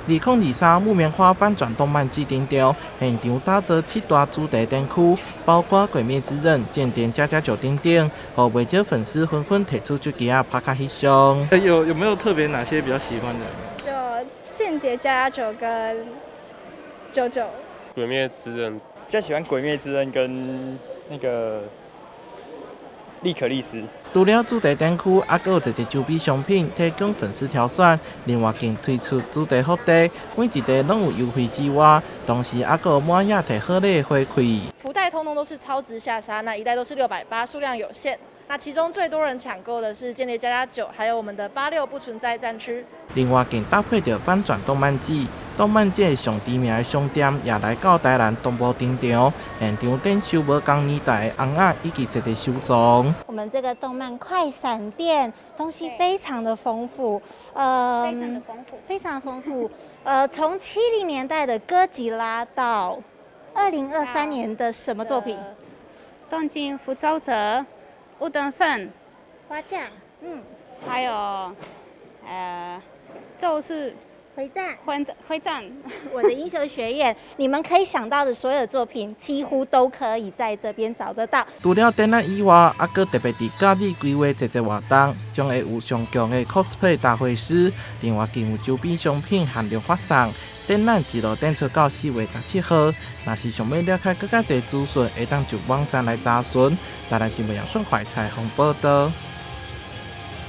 2023木棉花翻转动漫季顶场，现场打造7大主题展区，包括《鬼灭之刃》、《间谍加加九》等等，和未少粉丝纷纷提出手机啊拍卡翕相。有没有特别哪些比较喜欢的？就《间谍加加九》跟九九。《鬼灭之刃》比较喜欢《鬼灭之刃》跟那个利可利斯。除了主题展区，还有一个周边商品提供粉丝挑选。另外，更推出主题福袋，每一袋拢有优惠之外，同时还有满额提好礼回馈。福袋通通都是超值下杀，那一袋都是680，数量有限。那其中最多人抢购的是间谍加加九，还有我们的86不存在战区。另外，更搭配着翻转动漫季，动漫界上知名的商店也来到台南东部登场，现场展售无同年代的红仔以及一个收藏。我们这个动漫快闪店东西非常的丰富，非常丰富。从70年代的哥吉拉到2023年的什么作品？东京复仇者、乌冬粉、花酱，还有咒术回战。会战。我的英雄学院，你们可以想到的所有作品，几乎都可以在这边找得到。除了展览以外，还佫特别伫假日规划一活动，将会有上强的 cosplay 大会师，另外更有周边商品限量发送。展览一路展出到4月17号。若是想要了解更加侪资讯，会当就网站来查询。台南新闻杨顺怀采访报道。